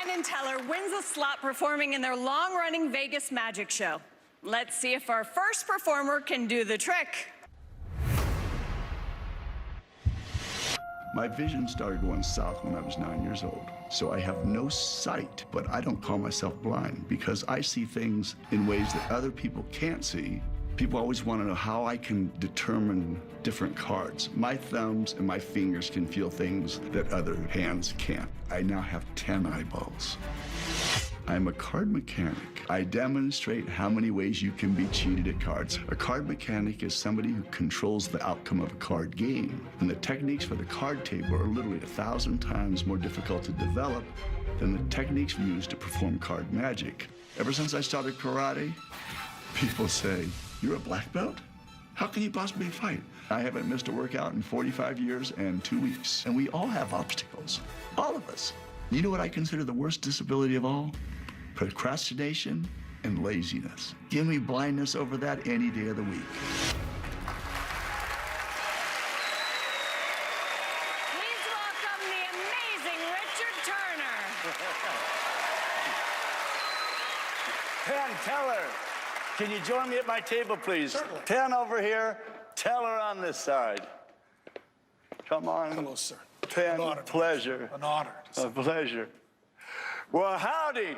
Penn and Teller wins a slot performing in their long-running Vegas magic show. Let's see if our first performer can do the trick. My vision started going south when I was 9 years old. So I have no sight, but I don't call myself blind because I see things in ways that other people can't see. People always want to know how I can determine different cards. My thumbs and my fingers can feel things that other hands can't. I now have 10 eyeballs. I'm a card mechanic. I demonstrate how many ways you can be cheated at cards. A card mechanic is somebody who controls the outcome of a card game. And the techniques for the card table are literally 1,000 times more difficult to develop than the techniques used to perform card magic. Ever since I started karate, people say, "You're a black belt? How can you possibly fight?" I haven't missed a workout in 45 years and 2 weeks. And we all have obstacles, all of us. You know what I consider the worst disability of all? Procrastination and laziness. Give me blindness over that any day of the week. Please welcome the amazing Richard Turner. Penn Teller, can you join me at my table, please? Certainly. Penn over here, Teller on this side. Come on. Hello, sir. Penn, An honor. pleasure. An honor. A pleasure. Well, howdy.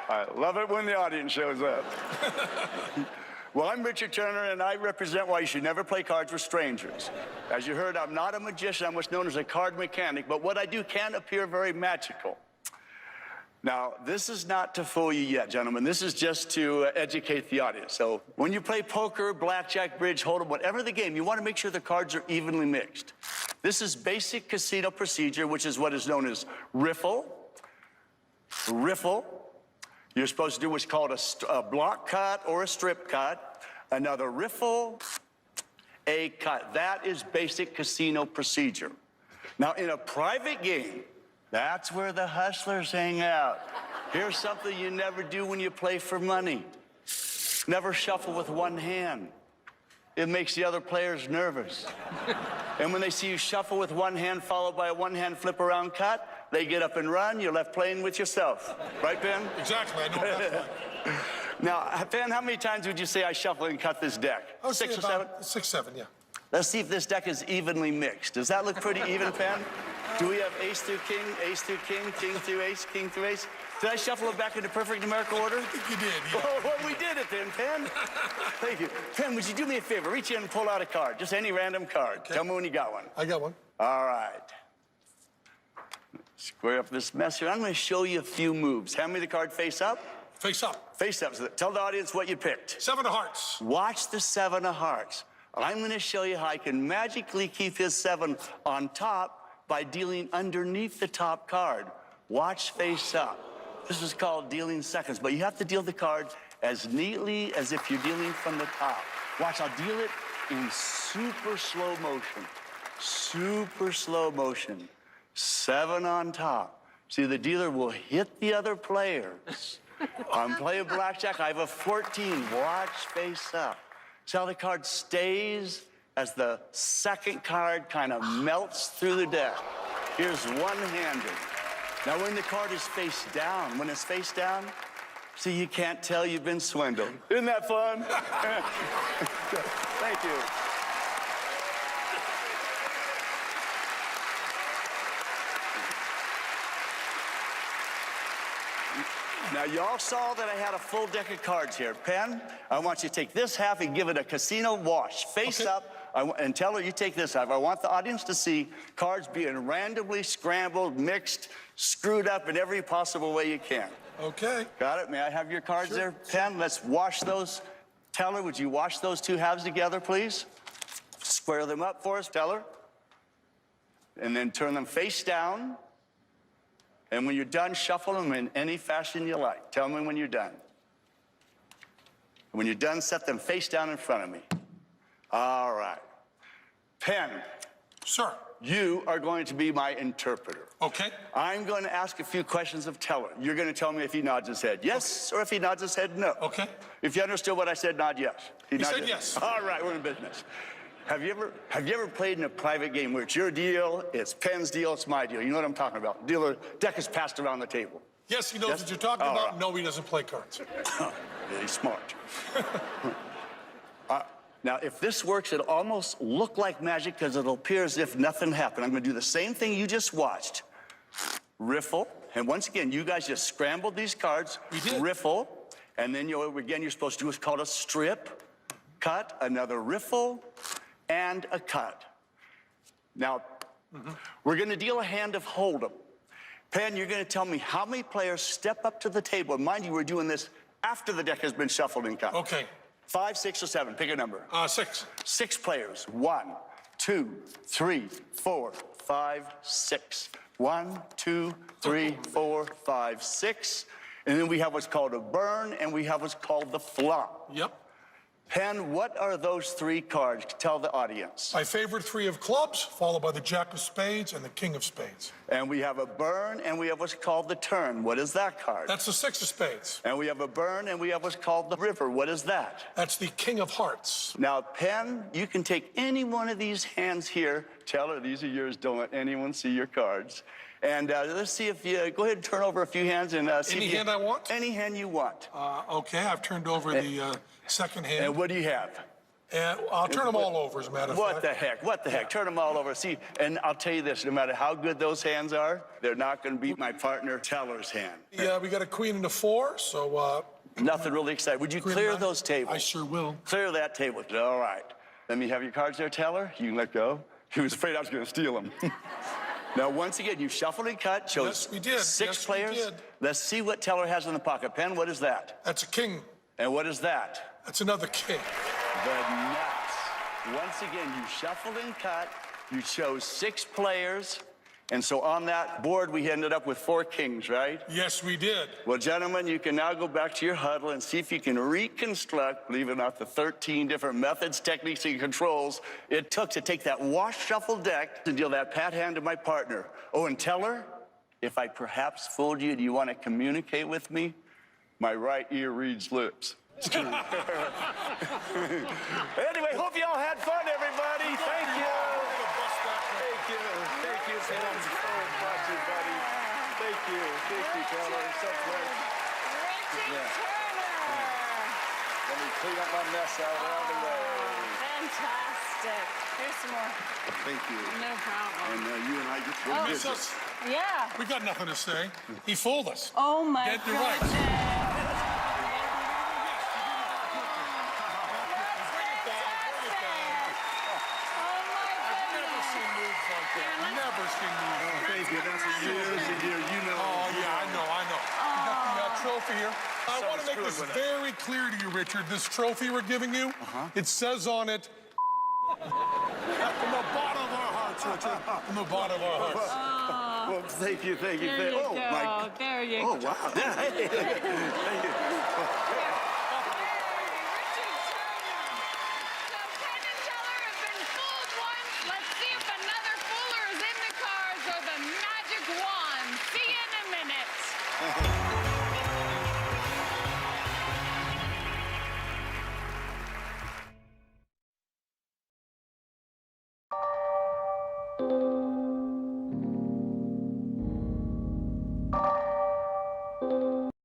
I love it when the audience shows up. Well, I'm Richard Turner, and I represent why you should never play cards with strangers. As you heard, I'm not a magician. I'm what's known as a card mechanic, but what I do can appear very magical. Now, this is not to fool you yet, gentlemen. This is just to educate the audience. So when you play poker, blackjack, bridge, hold'em, whatever the game, you want to make sure the cards are evenly mixed. This is basic casino procedure, which is what is known as riffle. Riffle. You're supposed to do what's called a block cut or a strip cut. Another riffle, a cut. That is basic casino procedure. Now, in a private game, that's where the hustlers hang out. Here's something you never do when you play for money. Never shuffle with one hand. It makes the other players nervous. And when they see you shuffle with one hand followed by a one-hand flip around cut, they get up and run. You're left playing with yourself. Right, Ben? Exactly, I know that. Now, Ben, how many times would you say I shuffle and cut this deck? I would say 6 or 7? 6, 7, yeah. Let's see if this deck is evenly mixed. Does that look pretty even, Penn? Do we have ace through king, king through ace, king through ace? Did I shuffle it back into perfect numerical order? I think you did, yeah. Oh, well, we did it then, Penn. Thank you. Penn, would you do me a favor? Reach in and pull out a card, just any random card. Okay. Tell me when you got one. I got one. All right. Square up this mess here. I'm going to show you a few moves. Hand me the card face up. Face up. Face up. So tell the audience what you picked. 7 of hearts. Watch the 7 of hearts. I'm going to show you how I can magically keep his 7 on top by dealing underneath the top card. Watch face up. This is called dealing seconds, but you have to deal the card as neatly as if you're dealing from the top. Watch, I'll deal it in super slow motion. Super slow motion. 7 on top. See, the dealer will hit the other players. I'm playing blackjack, I have a 14. Watch face up. See how the card stays as the second card kind of melts through the deck. Here's one-handed. Now, when the card is face down, when it's face down, see, you can't tell you've been swindled. Isn't that fun? Thank you. Now, y'all saw that I had a full deck of cards here. Penn, I want you to take this half and give it a casino wash. Face up. And Teller, you take this half. I want the audience to see cards being randomly scrambled, mixed, screwed up in every possible way you can. Okay. Got it? May I have your cards Sure. there? Penn, let's wash those. Teller, would you wash those two halves together, please? Square them up for us, Teller. And then turn them face down. And when you're done, shuffle them in any fashion you like. Tell me when you're done. When you're done, set them face down in front of me. All right. Penn. Sir. You are going to be my interpreter. Okay. I'm going to ask a few questions of Teller. You're going to tell me if he nods his head yes, or if he nods his head no. Okay. If you understood what I said, nod yes. He said yes. All right, we're in business. Have you ever played in a private game where it's your deal, it's Penn's deal, it's my deal? You know what I'm talking about. Deck is passed around the table. Yes, he knows Yes? what you're talking All about. right. No, he doesn't play cards. Really smart. Now, if this works, it'll almost look like magic because it'll appear as if nothing happened. I'm going to do the same thing you just watched. Riffle. And once again, you guys just scrambled these cards. We did. Riffle. And then, again, you're supposed to do what's called a strip, cut, another riffle, and a cut. Now, we're going to deal a hand of Hold'em. Penn, you're going to tell me how many players step up to the table. And mind you, we're doing this after the deck has been shuffled and cut. Okay. 5, 6, or 7. Pick a number. 6. 6 players. 1, 2, 3, 4, 5, 6. 1, 2, 3, 4, 5, 6. And then we have what's called a burn, and we have what's called the flop. Yep. Penn, what are those 3 cards? Tell the audience. My favorite 3 of clubs, followed by the Jack of Spades and the King of Spades. And we have a burn, and we have what's called the turn. What is that card? That's the 6 of Spades. And we have a burn, and we have what's called the river. What is that? That's the King of Hearts. Now, Penn, you can take any one of these hands here. Teller, these are yours. Don't let anyone see your cards. And let's see if you go ahead and turn over a few hands and see Any if you, hand I want? Any hand you want. Okay, I've turned over the second hand. And what do you have? And I'll turn them all over, as a matter of What fact. the heck? What the heck? Turn them all over. See, and I'll tell you this: no matter how good those hands are, they're not going to beat my partner Teller's hand. Yeah, we got a queen and a 4, so Nothing really exciting. Would you queen clear and those tables? I sure will. Clear that table. All right. Let me have your cards there, Teller. You can let go. He was afraid I was going to steal them. Now, once again, you shuffled and cut. Chose Yes, we did. 6 Yes, we players. did. Let's see what Teller has in the pocket. Penn, what is that? That's a king. And what is that? That's another king. The nuts. Once again, you shuffled and cut. You chose 6 players. And so on that board, we ended up with 4 kings, right? Yes, we did. Well, gentlemen, you can now go back to your huddle and see if you can reconstruct, believe it or not, the 13 different methods, techniques, and controls it took to take that wash-shuffle deck and deal that pat hand to my partner. Oh, and Teller, if I perhaps fooled you, do you want to communicate with me? My right ear reads lips. Anyway, hope you all had fun, everybody. Thank you. Thank you. Thank you so much, buddy. Thank you. Thank you, Teller. So great. Richard Turner. Let me clean up my mess out around the way. Fantastic. Here's some more. Thank you. No problem. And you and I get to Oh. Miss visit. us. Yeah. We got nothing to say. He fooled us. Oh my Get the right. goodness. Never seen moves like that. Thank you. That's what years and years. You know. Oh, yeah, I know. You got the trophy here. I want to make this screwing with it. very clear to you, Richard. This trophy we're giving you, it says on it, from the bottom of our hearts, Richard. From the bottom of our hearts. Well, thank you. Thank you. There you oh, go. my. There you Oh, go. wow. Thank you. Let's see if another fooler is in the cards or the magic wand. See you in a minute.